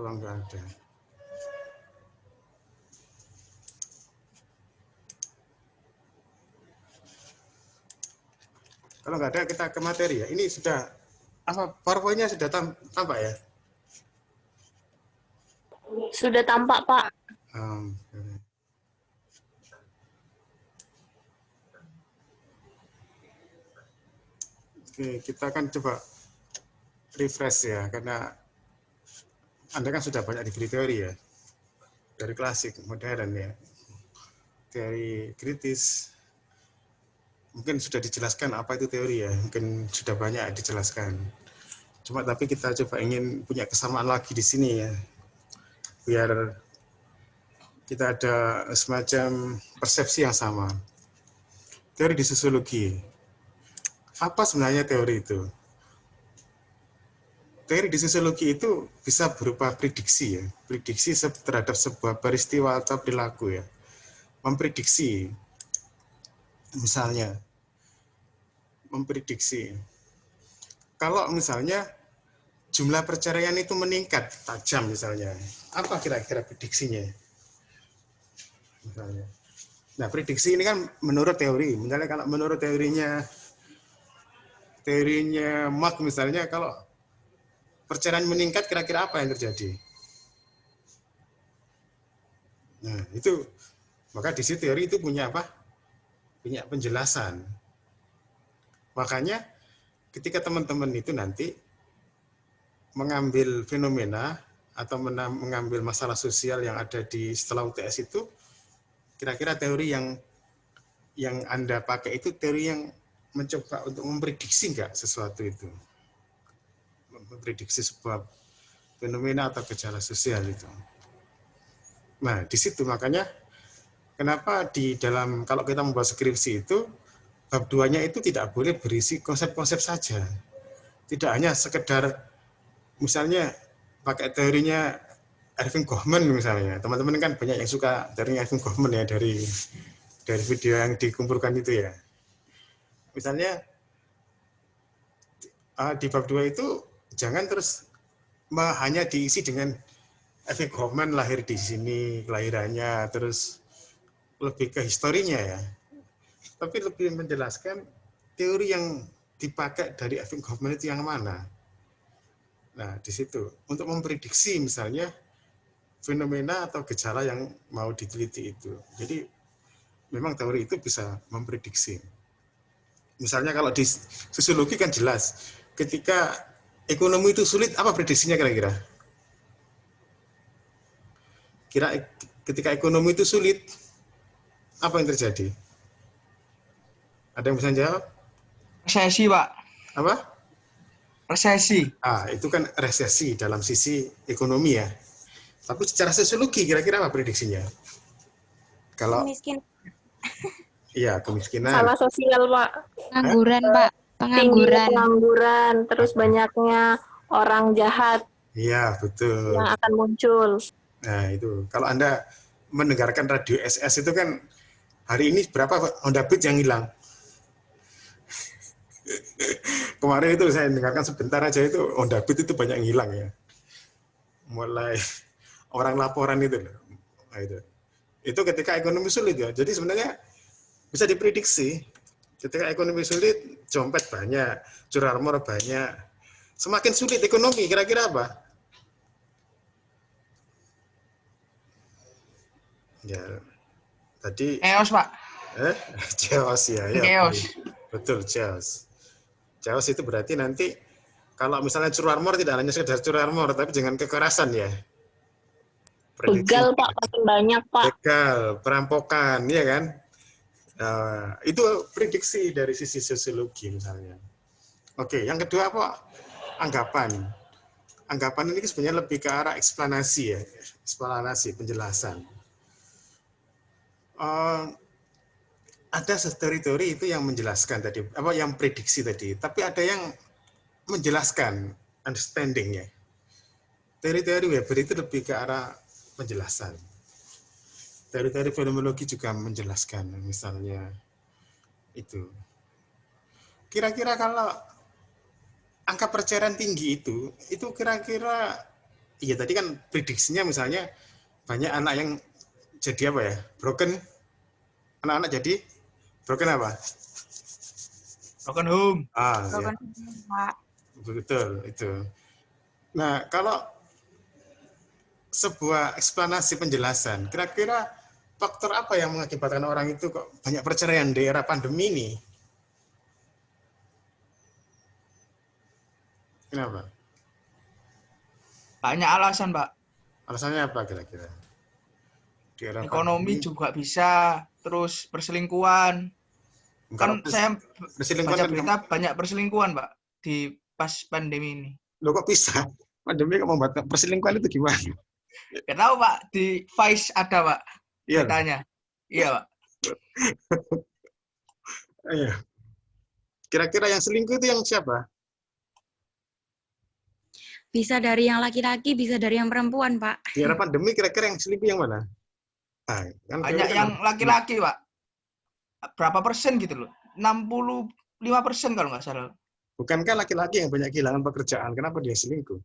kalau nggak ada. Kalau nggak ada, kita ke materi ya. Ini sudah, apa, PowerPoint-nya sudah tampak ya? Sudah tampak, Pak. Oke, kita akan coba refresh ya, karena Anda kan sudah banyak diberi teori ya, dari klasik, modern ya, teori kritis. Mungkin sudah dijelaskan apa itu teori ya, mungkin sudah banyak dijelaskan. Cuma tapi kita coba ingin punya kesamaan lagi di sini ya, biar kita ada semacam persepsi yang sama. Teori di sosiologi. Apa sebenarnya teori itu? Teori di sosiologi itu bisa berupa prediksi ya, prediksi terhadap sebuah peristiwa atau perilaku ya. Memprediksi, misalnya, memprediksi. Kalau misalnya jumlah perceraian itu meningkat tajam misalnya, apa kira-kira prediksinya? Misalnya. Nah, prediksi ini kan menurut teori. Misalnya kalau menurut teorinya Marx misalnya, kalau perceraian meningkat kira-kira apa yang terjadi? Nah, itu maka di situ teori itu punya apa? Punya penjelasan. Makanya ketika teman-teman itu nanti mengambil fenomena atau mengambil masalah sosial yang ada di setelah UTS itu, kira-kira teori yang Anda pakai itu teori yang mencoba untuk memprediksi nggak sesuatu itu, memprediksi sebuah fenomena atau gejala sosial itu. Nah, di situ makanya kenapa di dalam, kalau kita membuat skripsi itu, bab 2-nya itu tidak boleh berisi konsep-konsep saja. Tidak hanya sekedar, misalnya pakai teorinya Erving Goffman misalnya. Teman-teman kan banyak yang suka teorinya Erving Goffman ya, dari video yang dikumpulkan itu ya. Misalnya di bab 2 itu jangan terus hanya diisi dengan Erving Goffman lahir di sini, kelahirannya, terus lebih ke historinya ya. Tapi lebih menjelaskan teori yang dipakai dari Erving Goffman itu yang mana. Nah, di situ untuk memprediksi misalnya fenomena atau gejala yang mau diteliti itu. Jadi memang teori itu bisa memprediksi. Misalnya kalau di sosiologi kan jelas, ketika ekonomi itu sulit, apa prediksinya kira-kira? Ketika ekonomi itu sulit, apa yang terjadi? Ada yang bisa jawab? Resesi, Pak. Apa? Resesi. Itu kan resesi dalam sisi ekonomi ya. Tapi secara sosiologi kira-kira apa prediksinya? Kalau Miskin. iya, kemiskinan. Salah sosial, Pak. Pengangguran, Pak. Tingginya Pengangguran. pengangguran, terus banyaknya orang jahat Iya, betul. yang akan muncul. Nah, itu. Kalau Anda mendengarkan radio SS itu kan hari ini berapa Honda Beat yang hilang? Kemarin itu saya dengarkan sebentar aja, itu Honda Beat itu banyak yang hilang ya. Mulai orang laporan itu loh. Nah, itu ketika ekonomi sulit ya. Jadi sebenarnya bisa diprediksi. Ketika ekonomi sulit, dompet banyak, curanmor banyak. Semakin sulit ekonomi, kira-kira apa? Ya, tadi Chaos, Pak. chaos ya. Chaos. Betul, chaos. Chaos itu berarti nanti kalau misalnya curanmor tidak hanya sekedar curanmor, tapi dengan kekerasan ya. Begal, Pak, makin banyak, Pak. Begal, perampokan, ya kan? Itu prediksi dari sisi sosiologi misalnya. Oke, yang kedua apa? Anggapan. Anggapan ini sebenarnya lebih ke arah eksplanasi ya, eksplanasi, penjelasan. Ada teori-teori itu yang menjelaskan tadi, apa yang prediksi tadi, tapi ada yang menjelaskan understanding-nya. Teori-teori Weber itu lebih ke arah penjelasan. Teori-teori fenomenologi juga menjelaskan, misalnya itu. Kira-kira kalau angka perceraian tinggi itu kira-kira iya tadi kan prediksinya misalnya banyak anak yang jadi apa ya? Broken, anak-anak jadi broken apa? Broken home. Ah, ya, Broken Pak. betul itu. Nah, kalau sebuah eksplanasi penjelasan, kira-kira faktor apa yang mengakibatkan orang itu kok banyak perceraian di era pandemi ini? Kenapa? Banyak alasan, Pak. Alasannya apa kira-kira? Di era Ekonomi pandemi, juga bisa, terus perselingkuhan. kalau Kan saya perselingkuhan baca kan berita banyak perselingkuhan, Pak, di pas pandemi ini. lo kok bisa? Pandemi kok membuat perselingkuhan itu gimana? Gak tahu, Pak, di Vice ada, Pak, Iya, beritanya. Iya, Pak. iya. Kira-kira yang selingkuh itu yang siapa? Bisa dari yang laki-laki, bisa dari yang perempuan, Pak. Di era pandemi kira-kira yang selingkuh yang mana? Nah, kan Banyak teori kan yang laki-laki, Pak. Berapa persen gitu loh? 65% kalau nggak salah. bukankah laki-laki yang banyak kehilangan pekerjaan? Kenapa dia selingkuh?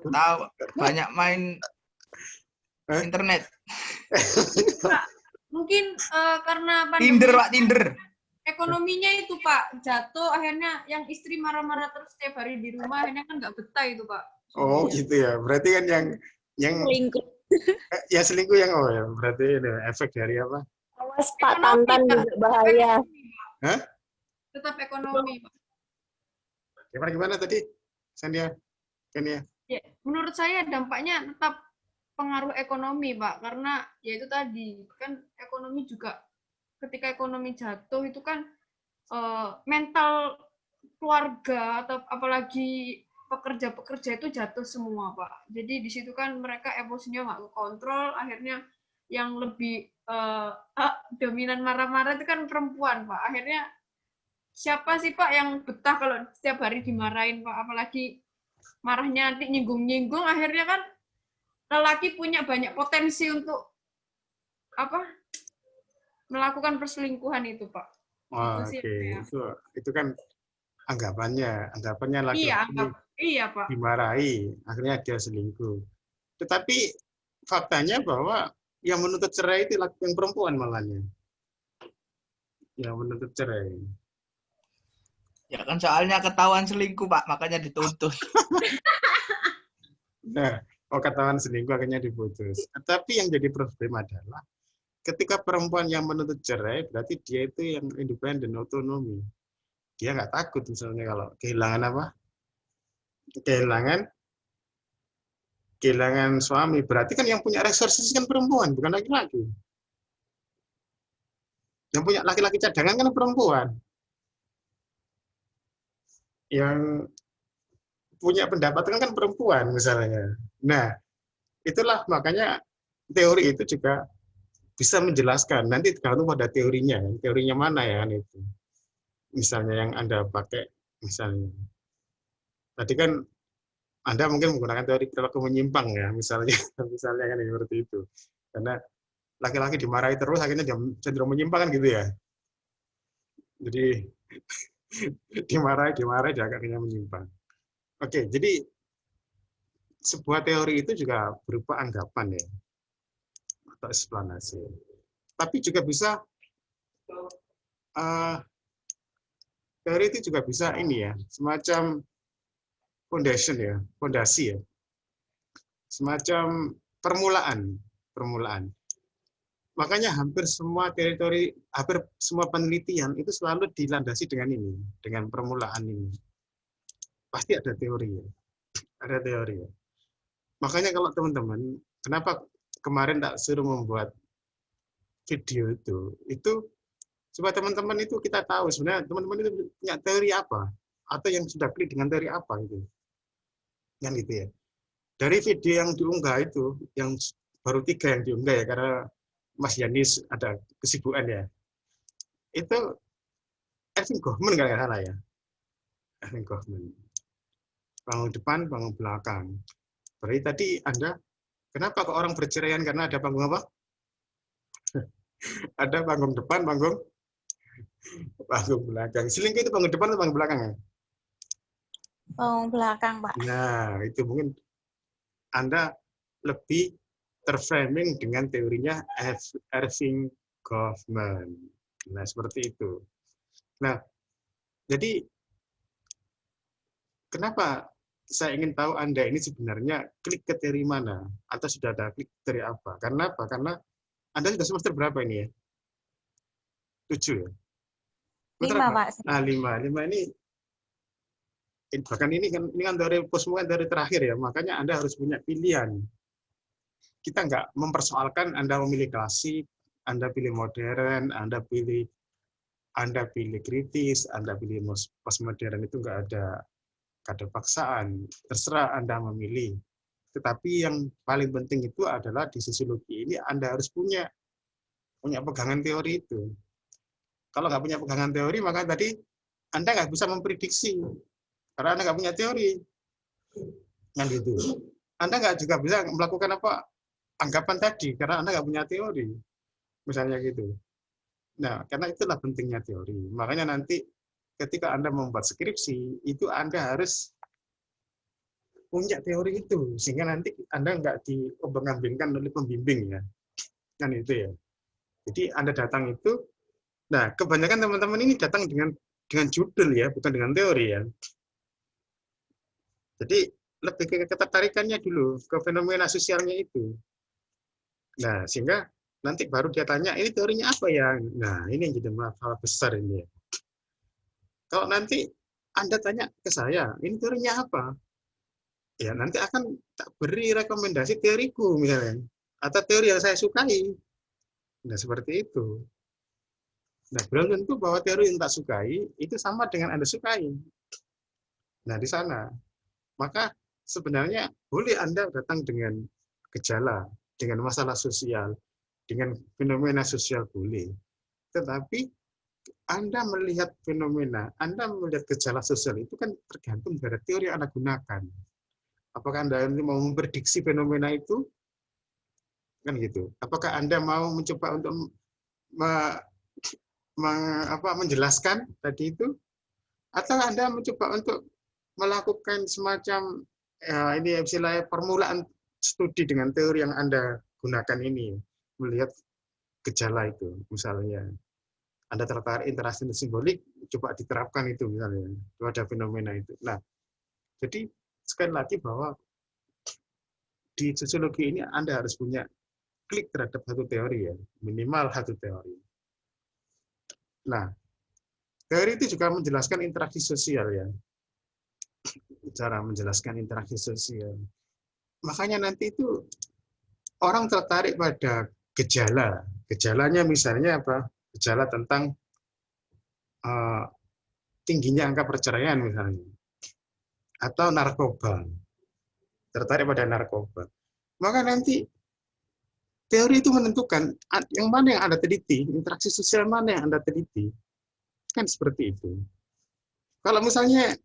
Tahu, banyak main Hah? internet. Pak, mungkin karena Tinder, Pak, Tinder. ekonominya itu Pak jatuh, akhirnya yang istri marah-marah terus setiap hari di rumah, akhirnya kan nggak betah itu Pak. Oh, gitu ya. Berarti kan yang Selingkuh. ya selingkuh yang oh ya, berarti ini efek dari apa? Awas Pak, Ekonomi, Tantan Pak. juga bahaya. Hah? Tetap ekonomi Pak. Gimana tadi? Sandia? Kenia? Ya, menurut saya dampaknya tetap pengaruh ekonomi Pak, karena ya itu tadi kan ekonomi juga ketika ekonomi jatuh itu kan mental keluarga atau apalagi pekerja-pekerja itu jatuh semua Pak. Jadi di situ kan mereka emosinya nggak kekontrol, akhirnya yang lebih dominan marah-marah itu kan perempuan Pak. Akhirnya siapa sih Pak yang betah kalau setiap hari dimarahin Pak, apalagi marahnya nanti nyinggung-nyinggung, akhirnya kan lelaki punya banyak potensi untuk apa melakukan perselingkuhan itu Pak. Oh, Itu sih oke. ya. Itu kan anggapannya Iya, laki-laki iya Pak. dimarahi, akhirnya dia selingkuh. Tetapi faktanya bahwa yang menuntut cerai itu yang perempuan malahnya. Yang menuntut cerai. Ya kan soalnya ketahuan selingkuh, Pak, makanya dituntut. Nah, ketahuan selingkuh akhirnya diputus. Tetapi yang jadi problem adalah ketika perempuan yang menuntut cerai, berarti dia itu yang independen, otonomi. Dia nggak takut misalnya kalau kehilangan apa? Kehilangan suami. Berarti kan yang punya resources kan perempuan, bukan laki-laki. Yang punya laki-laki cadangan kan perempuan. Yang punya pendapatan kan perempuan misalnya. Nah, itulah makanya teori itu juga bisa menjelaskan. Nanti tergantung pada teorinya. Teorinya mana ya kan itu. Misalnya yang Anda pakai, misalnya. Tadi kan Anda mungkin menggunakan teori perilaku menyimpang ya, misalnya. Misalnya kan seperti itu. Karena laki-laki dimarahi terus, akhirnya dia cenderung menyimpang kan gitu ya. Jadi dimarahi, dia akhirnya menyimpang. Oke, jadi sebuah teori itu juga berupa anggapan ya, atau eksplanasi. Tapi juga bisa teori itu juga bisa ini ya, semacam fondasi ya, semacam permulaan. Makanya hampir semua penelitian itu selalu dilandasi dengan ini, dengan permulaan ini. Pasti ada teori ya, ada teori ya. Makanya kalau teman-teman, kenapa kemarin tak suruh membuat video itu supaya teman-teman itu kita tahu sebenarnya teman-teman itu punya teori apa atau yang sudah klik dengan teori apa itu, kan gitu ya. Dari video yang diunggah itu, yang baru 3 yang diunggah ya karena Mas Yanis ada kesibukan ya. Itu Erving Goffman nggak salah ya, Erving Goffman. Panggung depan, panggung belakang. Berarti tadi Anda, kenapa kok orang berceraian karena ada panggung apa? Ada panggung depan, panggung belakang. Selingkuh itu panggung depan atau panggung belakang ya? Oh, belakang, Pak. Nah, itu mungkin Anda lebih terframing dengan teorinya Irving Goffman. Nah, seperti itu. Nah, jadi kenapa saya ingin tahu Anda ini sebenarnya klik ke teori mana? Atau sudah ada klik ke teori apa? Karena apa? Karena Anda sudah semester berapa ini ya? 7 ya? Semester 5, apa? Pak. Ah, 5. 5 ini, bahkan ini kan teori posmu kan teori terakhir ya, makanya Anda harus punya pilihan. Kita nggak mempersoalkan Anda memilih klasik, Anda pilih modern, Anda pilih kritis, Anda pilih postmodern, itu nggak ada paksaan. Terserah Anda memilih. Tetapi yang paling penting itu adalah di sosiologi ini Anda harus punya pegangan teori itu. Kalau nggak punya pegangan teori, maka tadi Anda nggak bisa memprediksi. Karena Anda nggak punya teori. Yang gitu. Anda nggak juga bisa melakukan anggapan tadi, karena Anda nggak punya teori. Misalnya gitu. Nah, karena itulah pentingnya teori. Makanya nanti ketika Anda membuat skripsi, itu Anda harus punya teori itu. Sehingga nanti Anda nggak diombang-ambingkan oleh pembimbing ya. Kan itu ya. Jadi Anda datang itu, nah kebanyakan teman-teman ini datang dengan judul ya, bukan dengan teori ya. Jadi lebih ke ketertarikannya dulu, ke fenomena sosialnya itu. Nah, sehingga nanti baru dia tanya, ini teorinya apa ya? Nah, ini yang jadi masalah besar ini ya. Kalau nanti Anda tanya ke saya, ini teorinya apa? Ya, nanti akan tak beri rekomendasi teoriku misalnya. Atau teori yang saya sukai. Nah, seperti itu. Nah, belum tentu bahwa teori yang tak sukai, itu sama dengan Anda sukai. Nah, di sana. Maka sebenarnya boleh Anda datang dengan gejala, dengan masalah sosial, dengan fenomena sosial boleh. Tetapi Anda melihat fenomena, Anda melihat gejala sosial itu kan tergantung dari teori yang Anda gunakan. Apakah Anda mau memprediksi fenomena itu? Kan gitu. Apakah Anda mau mencoba untuk menjelaskan tadi itu? Atau Anda mencoba untuk melakukan semacam ini istilahnya permulaan studi dengan teori yang Anda gunakan ini, melihat gejala itu, misalnya. Anda tertarik interaksi simbolik, coba diterapkan itu misalnya, pada fenomena itu. Nah, jadi sekali lagi bahwa di sosiologi ini Anda harus punya klik terhadap satu teori ya, minimal satu teori. Nah, teori itu juga menjelaskan interaksi sosial ya, cara menjelaskan interaksi sosial. Makanya nanti itu orang tertarik pada gejala. Gejalanya misalnya apa? Gejala tentang tingginya angka perceraian misalnya. Atau narkoba. Tertarik pada narkoba. Maka nanti teori itu menentukan yang mana yang Anda teliti, interaksi sosial mana yang Anda teliti. Kan seperti itu. Kalau misalnya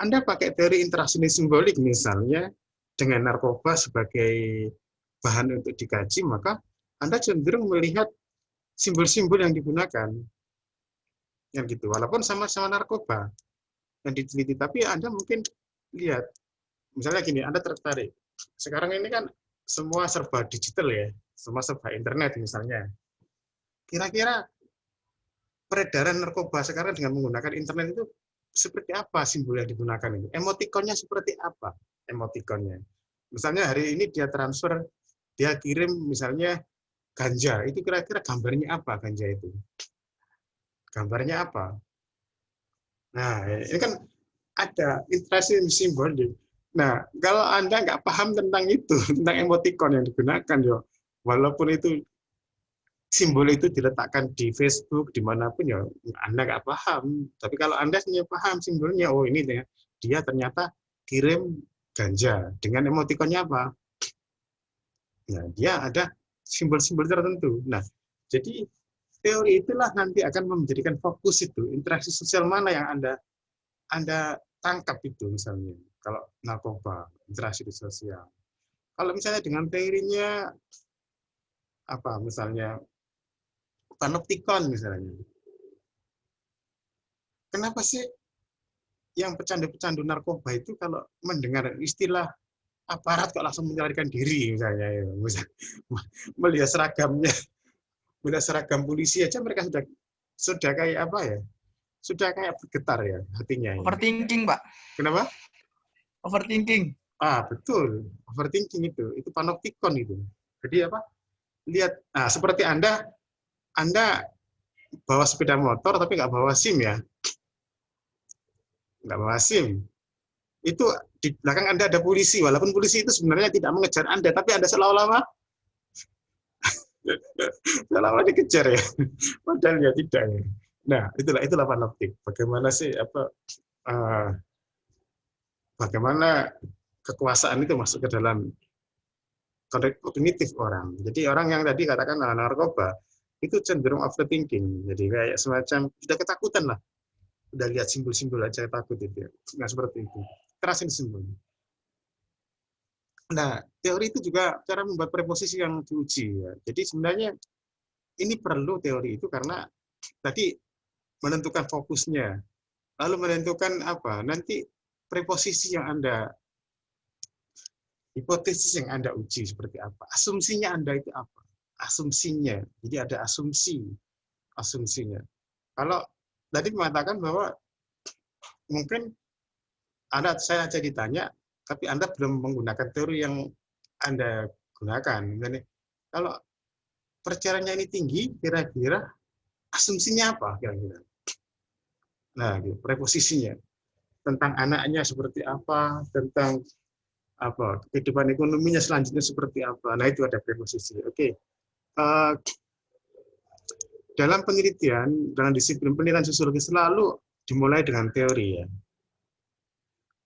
Anda pakai teori interaksi simbolik misalnya, dengan narkoba sebagai bahan untuk dikaji, maka Anda cenderung melihat simbol-simbol yang digunakan. Yang gitu. Walaupun sama-sama narkoba yang diteliti, tapi Anda mungkin lihat, misalnya gini, Anda tertarik. Sekarang ini kan semua serba digital ya, semua serba internet misalnya. Kira-kira peredaran narkoba sekarang dengan menggunakan internet itu seperti apa simbol yang digunakan itu? Emotikonnya seperti apa? Emotikonnya. Misalnya hari ini dia transfer, dia kirim misalnya ganja, itu kira-kira gambarnya apa ganja itu? Gambarnya apa? Nah, ini kan ada interaksi simbolik. Nah, kalau Anda nggak paham tentang itu, tentang emotikon yang digunakan, ya, walaupun itu simbol itu diletakkan di Facebook, dimanapun, ya Anda nggak paham. Tapi kalau Anda punya paham simbolnya, oh ini dia ternyata kirim ganja. Dengan emotikonnya apa? Nah, dia ada simbol-simbol tertentu. Nah, jadi teori itulah nanti akan menjadikan fokus itu, interaksi sosial mana yang Anda tangkap itu misalnya. Kalau narkoba, interaksi sosial. Kalau misalnya dengan teorinya apa misalnya panoptikon misalnya. Kenapa sih yang pecandu-pecandu narkoba itu kalau mendengar istilah aparat kok langsung menyelarikan diri misalnya, ya. Melihat seragamnya, melihat seragam polisi aja mereka sudah kayak apa ya? Sudah kayak bergetar ya hatinya ya. Overthinking, Pak. Kenapa? Overthinking. Betul. Overthinking itu panoptikon itu. Jadi apa? Lihat, seperti Anda bawa sepeda motor tapi nggak bawa SIM ya. Nggak bawa SIM. Itu di belakang Anda ada polisi, walaupun polisi itu sebenarnya tidak mengejar Anda, tapi Anda seolah-olah dikejar ya. Padahal ya tidak ya. Nah, itulah panoptik. Bagaimana sih bagaimana kekuasaan itu masuk ke dalam kognitif orang. Jadi orang yang tadi katakan narkoba itu cenderung overthinking. Jadi kayak semacam sudah ketakutan lah. Udah lihat simbol-simbol aja takut itu. Nah, seperti itu. Kerasin simbol. Nah, teori itu juga cara membuat preposisi yang diuji ya. Jadi sebenarnya ini perlu teori itu karena tadi menentukan fokusnya. Lalu menentukan apa? Nanti preposisi yang Anda hipotesis yang Anda uji seperti apa? Asumsinya Anda itu apa? Asumsinya. Jadi ada asumsinya. Kalau tadi mengatakan bahwa mungkin saya aja ditanya, tapi Anda belum menggunakan teori yang Anda gunakan. Kalau perceraiannya ini tinggi, kira-kira asumsinya apa? Kira-kira. Nah, preposisinya. Tentang anaknya seperti apa, tentang kehidupan ekonominya selanjutnya seperti apa. Nah, itu ada preposisi. Oke. Dalam penelitian, dalam disiplin penelitian sosiologi selalu dimulai dengan teori ya.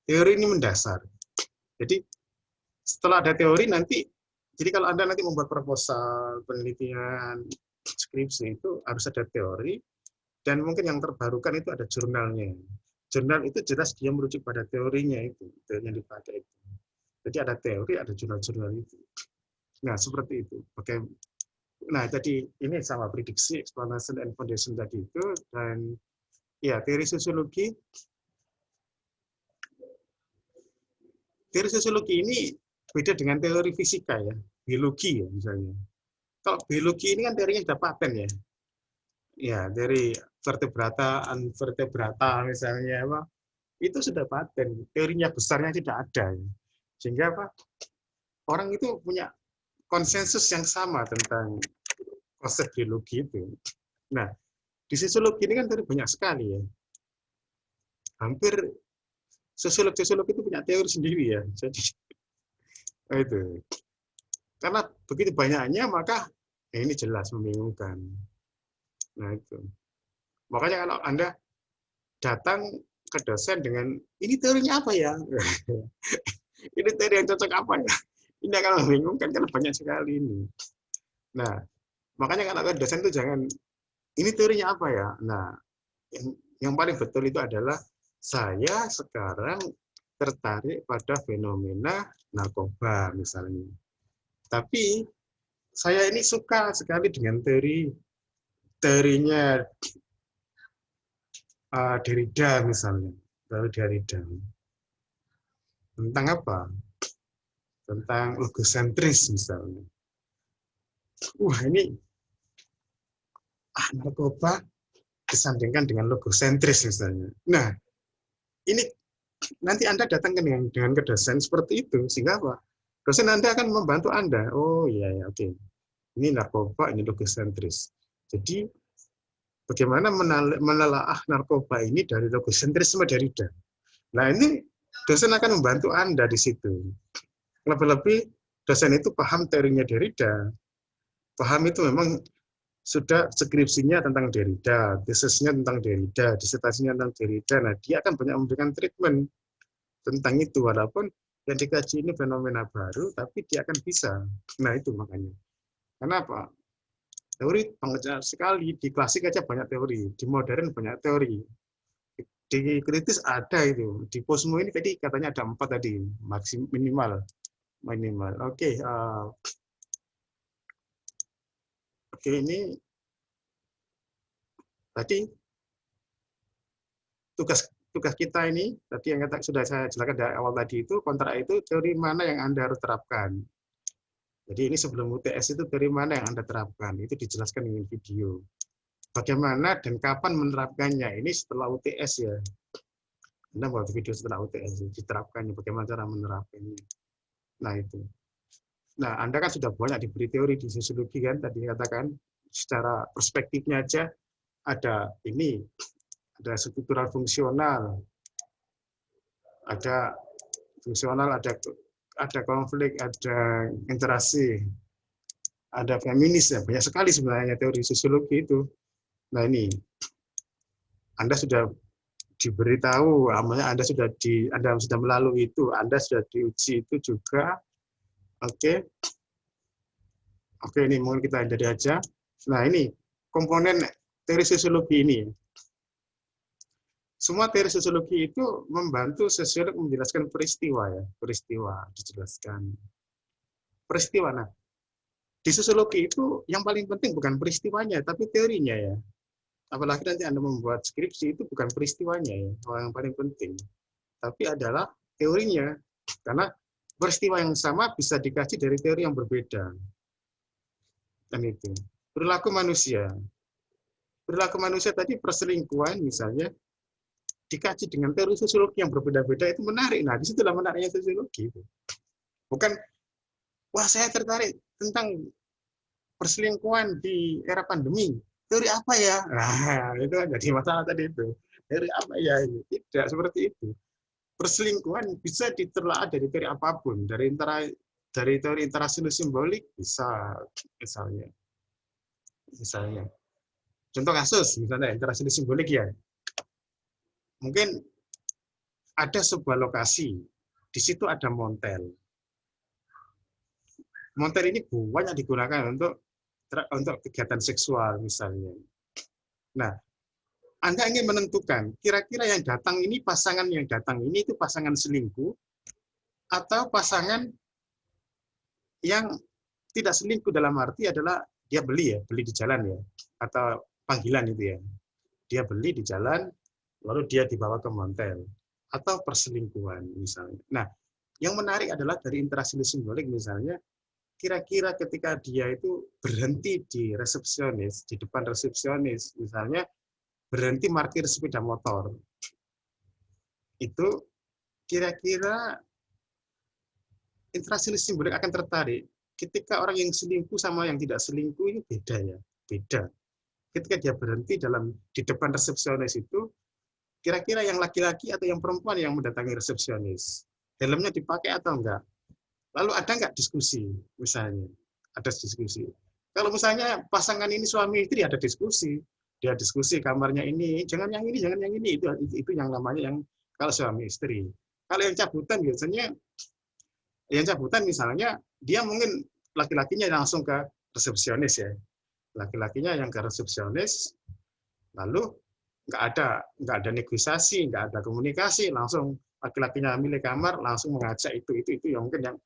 Teori ini mendasar. Jadi setelah ada teori nanti, jadi kalau Anda nanti membuat proposal, penelitian, skripsi itu harus ada teori, dan mungkin yang terbarukan itu ada jurnalnya. Jurnal itu jelas dia merujuk pada teorinya itu, teori yang dipakai itu. Jadi ada teori, ada jurnal-jurnal itu. Nah, seperti itu. Oke. Nah, jadi ini sama prediksi, explanation, and foundation tadi itu. Dan ya, teori sosiologi ini beda dengan teori fisika ya, biologi ya misalnya. Kalau biologi ini kan teorinya sudah paten ya. Ya, dari vertebrata, unvertebrata misalnya apa, itu sudah paten. Teorinya besarnya tidak ada. Ya. Sehingga apa? Orang itu punya konsensus yang sama tentang konsep biologi itu. Nah, di sosiologi ini kan tadi banyak sekali ya. Hampir sosiolog itu punya teori sendiri ya. Jadi itu. Karena begitu banyaknya maka ini jelas membingungkan. Nah, itu. Makanya kalau Anda datang ke dosen dengan ini teorinya apa ya? Ini teori yang cocok apa ya? Ini akan membingungkan karena banyak sekali ini. Nah, makanya kalau ke dosen itu jangan ini teorinya apa ya? Nah, yang paling betul itu adalah saya sekarang tertarik pada fenomena narkoba misalnya. Tapi saya ini suka sekali dengan teorinya Derrida misalnya. Teori Derrida. Tentang apa? Tentang logosentris misalnya. Wah, ini narkoba disandingkan dengan logosentris misalnya. Nah, ini nanti Anda datang dengan ke dosen seperti itu, sehingga apa? Dosen Anda akan membantu Anda. Oh iya ya, oke. Ini narkoba, ini logosentris. Jadi bagaimana menelaah narkoba ini dari logosentrisme Derrida. Nah, ini dosen akan membantu Anda di situ. Lebih-lebih dosen itu paham teorinya Derrida. Paham itu memang sudah skripsinya tentang Derrida, tesisnya tentang Derrida, disertasinya tentang Derrida. Nah, dia akan banyak memberikan treatment tentang itu, walaupun yang dikaji ini fenomena baru, tapi dia akan bisa. Nah, itu makanya. Kenapa? Teori banyak sekali, di klasik aja banyak teori, di modern banyak teori. Di kritis ada itu, di posmo ini tadi katanya ada 4 tadi, minimal. Oke, ini tadi tugas kita ini, tadi yang sudah saya jelaskan dari awal tadi itu, kontrak itu teori mana yang Anda harus terapkan. Jadi ini sebelum UTS itu teori mana yang Anda terapkan, itu dijelaskan dengan video. Bagaimana dan kapan menerapkannya, ini setelah UTS ya. Anda buat video setelah UTS, diterapkannya, bagaimana cara menerapkannya. Nah itu. Nah, Anda kan sudah banyak diberi teori di sosiologi kan, tadi katakan, secara perspektifnya aja, ada ini, ada struktural fungsional, ada fungsional, ada konflik, ada interaksi, ada feminis, ya banyak sekali sebenarnya teori sosiologi itu. Nah ini, Anda sudah diberitahu, Anda sudah melalui itu, Anda sudah diuji itu juga. Oke, ini mungkin kita jadi aja. Nah ini komponen teori sosiologi ini. Semua teori sosiologi itu membantu sosiolog menjelaskan peristiwa ya, peristiwa dijelaskan. Peristiwa, nah di sosiologi itu yang paling penting bukan peristiwanya, tapi teorinya ya. Apalagi nanti Anda membuat skripsi itu bukan peristiwanya ya, yang paling penting, tapi adalah teorinya, karena peristiwa yang sama bisa dikaji dari teori yang berbeda. Dan itu perilaku manusia tadi perselingkuhan misalnya dikaji dengan teori sosiologi yang berbeda-beda itu menarik. Nah, disitulah menariknya sosiologi. Bukan, wah saya tertarik tentang perselingkuhan di era pandemi. Teori apa ya? Nah, itu jadi masalah tadi itu. Teori apa ya? Tidak seperti itu. Perselingkuhan bisa ditelaah dari teori apapun, dari teori interaksi simbolik bisa, misalnya. Contoh kasus, misalnya interaksi simbolik ya. Mungkin ada sebuah lokasi, di situ ada montel. Montel ini banyak digunakan untuk kegiatan seksual misalnya. Nah, Anda ingin menentukan kira-kira yang datang ini, pasangan yang datang ini itu pasangan selingkuh atau pasangan yang tidak selingkuh dalam arti adalah dia beli di jalan ya, atau panggilan itu ya. Dia beli di jalan, lalu dia dibawa ke montel, atau perselingkuhan misalnya. Nah, yang menarik adalah dari interaksi simbolik misalnya, kira-kira ketika dia itu berhenti di resepsionis, di depan resepsionis, misalnya berhenti parkir sepeda motor, itu kira-kira interaksi simbolik akan tertarik. Ketika orang yang selingkuh sama yang tidak selingkuh itu beda ya, beda. Ketika dia berhenti di depan resepsionis itu, kira-kira yang laki-laki atau yang perempuan yang mendatangi resepsionis, helmnya dipakai atau enggak? Lalu ada enggak diskusi, misalnya? Ada diskusi. Kalau misalnya pasangan ini suami istri, ada diskusi. Dia diskusi kamarnya ini, jangan yang ini, jangan yang ini. Itu yang namanya yang kalau suami istri. Kalau yang cabutan biasanya, yang cabutan misalnya, dia mungkin laki-lakinya langsung ke resepsionis ya. Laki-lakinya yang ke resepsionis, lalu nggak ada negosiasi, nggak ada komunikasi, langsung laki-lakinya milih kamar, langsung mengajak itu yang mungkin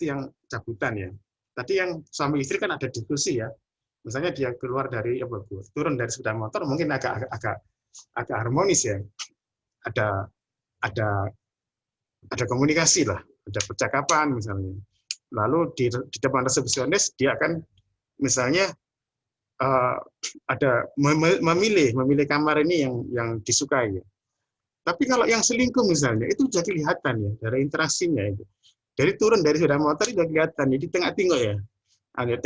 yang cabutan ya. Tadi yang suami istri kan ada diskusi ya. Misalnya dia turun dari sepeda motor, mungkin agak harmonis ya. Ada komunikasi lah, ada percakapan misalnya. Lalu di depan resepsionis dia akan misalnya ada memilih kamar ini yang disukai. Tapi kalau yang selingkuh misalnya itu sudah kelihatan ya dari interaksinya itu. Dari turun dari sepeda motor itu sudah kelihatan di tengah-tengah ya. Ada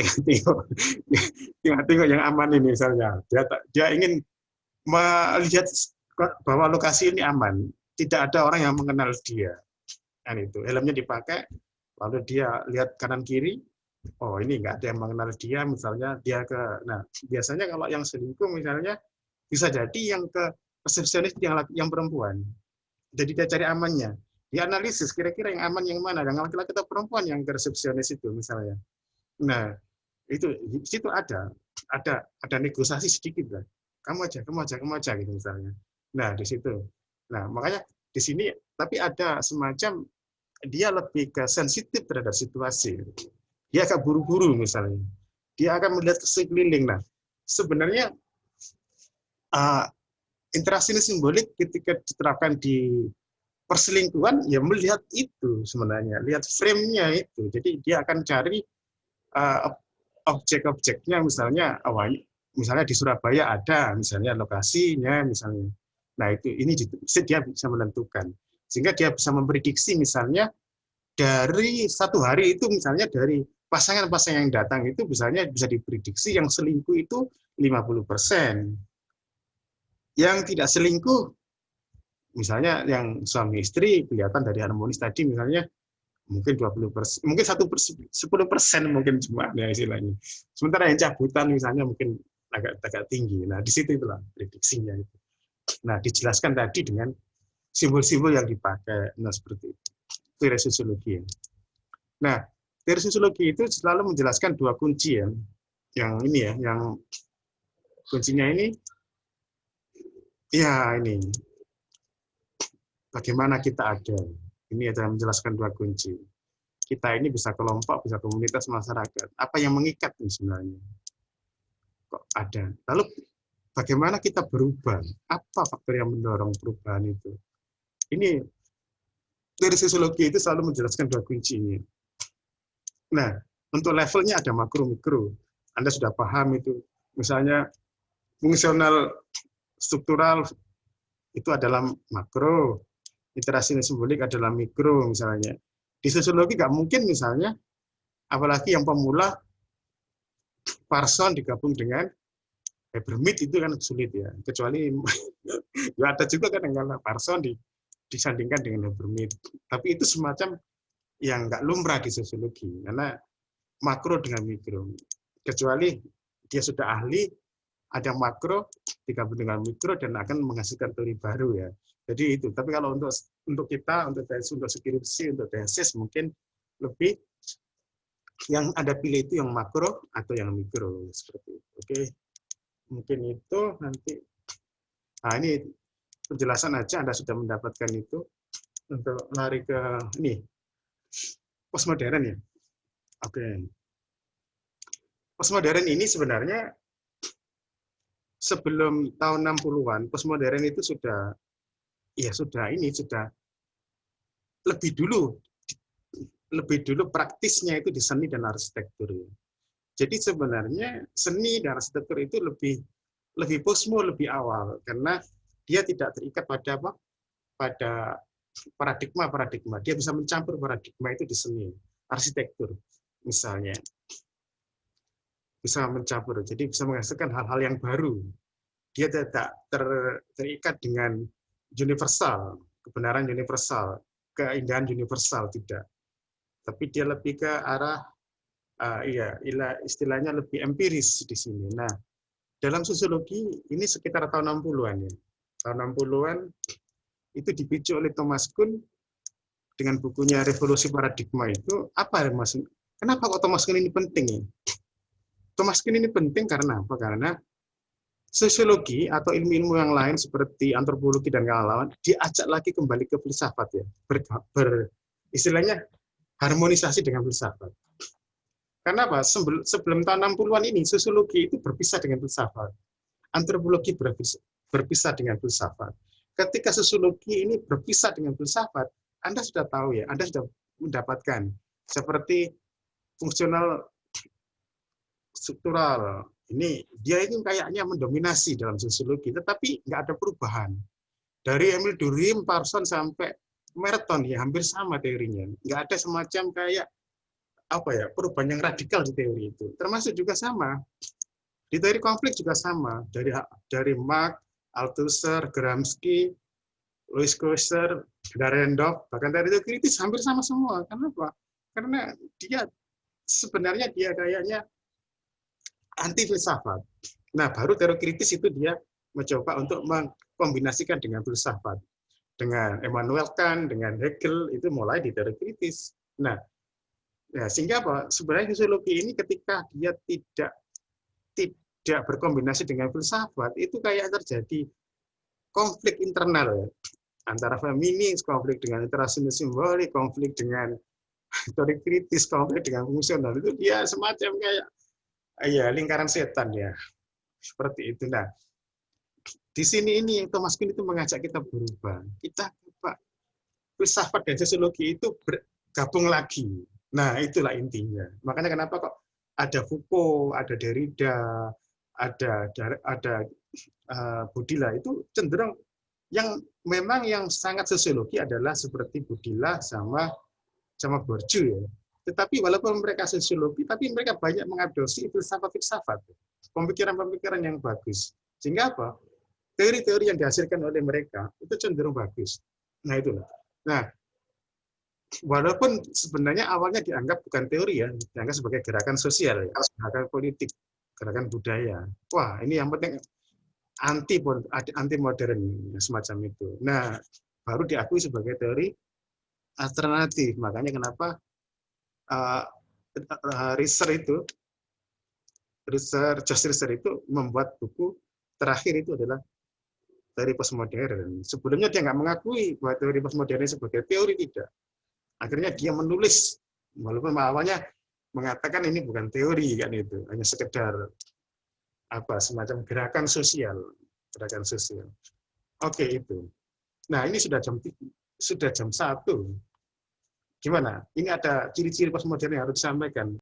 tengah-tengah yang aman ini misalnya. Dia ingin melihat bahwa lokasi ini aman. Tidak ada orang yang mengenal dia. Kan itu. Helmnya dipakai, lalu dia lihat kanan kiri. Oh ini nggak ada yang mengenal dia, misalnya dia nah biasanya kalau yang selingkuh misalnya bisa jadi yang ke resepsionis yang perempuan, jadi dia cari amannya, dia analisis kira-kira yang aman yang mana, yang laki-laki atau perempuan yang ke resepsionis itu misalnya. Nah itu di situ ada negosiasi sedikit lah, kamu aja gitu misalnya. Nah di situ, nah makanya di sini tapi ada semacam dia lebih ke sensitif terhadap situasi. Dia akan buru-buru misalnya. Dia akan melihat ke sekeliling. Nah, sebenarnya interaksi simbolik ketika diterapkan di perselingkuhan, ya melihat itu sebenarnya, lihat frame-nya itu. Jadi dia akan cari objek-objeknya, misalnya misalnya di Surabaya ada, misalnya lokasinya, misalnya. Nah ini dia bisa menentukan, sehingga dia bisa memprediksi misalnya dari satu hari itu, misalnya dari pasangan-pasangan yang datang itu misalnya bisa diprediksi yang selingkuh itu 50%, yang tidak selingkuh misalnya yang suami istri kelihatan dari harmonis tadi misalnya mungkin 20%, mungkin 10% mungkin cuma ya istilahnya. Sementara yang cabutan misalnya mungkin agak tinggi. Nah di situ itulah prediksinya itu. Nah dijelaskan tadi dengan simbol-simbol yang dipakai. Nah seperti itu. Teori sosiologi. Nah teori sosiologi itu selalu menjelaskan dua kunci ya. Yang ini ya, yang kuncinya ini ya ini. Bagaimana kita ada. Ini adalah menjelaskan dua kunci. Kita ini bisa kelompok, bisa komunitas masyarakat. Apa yang mengikat ini sebenarnya? Kok ada? Lalu bagaimana kita berubah? Apa faktor yang mendorong perubahan itu? Ini dari sosiologi itu selalu menjelaskan dua kunci ini. Nah, untuk levelnya ada makro, mikro. Anda sudah paham itu. Misalnya fungsional struktural itu adalah makro. Interaksi simbolik adalah mikro misalnya. Di sosiologi nggak mungkin misalnya, apalagi yang pemula, Parson digabung dengan Habermas itu kan sulit ya. Kecuali ya ada juga kadang-kadang Parson disandingkan dengan Habermas. Tapi itu semacam yang nggak lumrah di sosiologi, karena makro dengan mikro. Kecuali dia sudah ahli, ada makro digabung dengan mikro dan akan menghasilkan teori baru ya. Jadi itu. Tapi kalau untuk kita, untuk skripsi, untuk tesis mungkin lebih yang Anda pilih itu yang makro atau yang mikro seperti itu. Oke. Mungkin itu nanti. Nah, ini penjelasan aja Anda sudah mendapatkan itu. Untuk lari ke ini postmodern ya. Oke. Postmodern ini sebenarnya sebelum tahun 60-an, postmodern itu sudah lebih dulu praktisnya itu di seni dan arsitektur. Jadi sebenarnya seni dan arsitektur itu lebih posmo, lebih awal karena dia tidak terikat pada pada paradigma. Dia bisa mencampur paradigma itu di seni, arsitektur misalnya. Bisa mencampur, jadi bisa menghasilkan hal-hal yang baru. Dia tidak terikat dengan universal, kebenaran universal, keindahan universal, tidak. Tapi dia lebih ke arah, istilahnya lebih empiris di sini. Nah, dalam sosiologi ini sekitar tahun 60-an ya. Tahun 60-an itu dipicu oleh Thomas Kuhn dengan bukunya Revolusi Paradigma itu. Kenapa kok Thomas Kuhn ini penting ya? Thomas Kuhn ini penting karena apa? Karena sosiologi atau ilmu-ilmu yang lain seperti antropologi dan kawan-kawan diajak lagi kembali ke filsafat ya, istilahnya harmonisasi dengan filsafat. Karena apa? Sebelum tahun 60-an ini sosiologi itu berpisah dengan filsafat, antropologi berpisah dengan filsafat. Ketika sosiologi ini berpisah dengan filsafat, Anda sudah tahu ya, Anda sudah mendapatkan seperti fungsional struktural. Ini dia ini kayaknya mendominasi dalam sosiologi, tetapi nggak ada perubahan. Dari Emile Durkheim, Parson sampai Merton ya hampir sama teorinya. Nggak ada semacam kayak perubahan yang radikal di teori itu. Termasuk juga sama di teori konflik juga sama dari Marx, Althusser, Gramsci, Louis Koester, Dahrendorf, bahkan teori kritis hampir sama semua. Kenapa? Karena sebenarnya dia kayaknya anti filsafat. Nah, baru teori kritis itu dia mencoba untuk mengkombinasikan dengan filsafat. Dengan Immanuel Kant, dengan Hegel, itu mulai di teori kritis. Nah, sehingga apa? Sebenarnya sosiologi ini ketika dia tidak berkombinasi dengan filsafat, itu kayak terjadi konflik internal ya. Antara feminis, konflik dengan interaksi simbolik, konflik dengan teori kritis, konflik dengan fungsional. Itu dia semacam kayak lingkaran setan ya, seperti itu. Nah, di sini ini Thomas Kuhn itu mengajak kita berubah. Kita Pak, filsafat dan sosiologi itu bergabung lagi. Nah, itulah intinya. Makanya kenapa kok ada Foucault, ada Derrida, ada Budila, itu cenderung yang memang yang sangat sosiologi adalah seperti Budila sama Bourdieu ya. Tetapi walaupun mereka sosiologi, tapi mereka banyak mengadopsi filsafat-filsafat, pemikiran-pemikiran yang bagus. Sehingga apa? Teori-teori yang dihasilkan oleh mereka itu cenderung bagus. Nah, itulah. Nah, walaupun sebenarnya awalnya dianggap bukan teori ya, dianggap sebagai gerakan sosial, ya, gerakan politik, gerakan budaya. Wah, ini yang penting anti modern semacam itu. Nah, baru diakui sebagai teori alternatif. Makanya kenapa Research itu membuat buku terakhir itu adalah teori postmodern. Sebelumnya dia nggak mengakui bahwa teori postmodern sebagai teori, tidak. Akhirnya dia menulis, walaupun awalnya mengatakan ini bukan teori kan itu, hanya sekedar semacam gerakan sosial. Oke, itu. Nah, ini sudah jam 1. Gimana? Ini ada ciri-ciri postmodern yang harus disampaikan.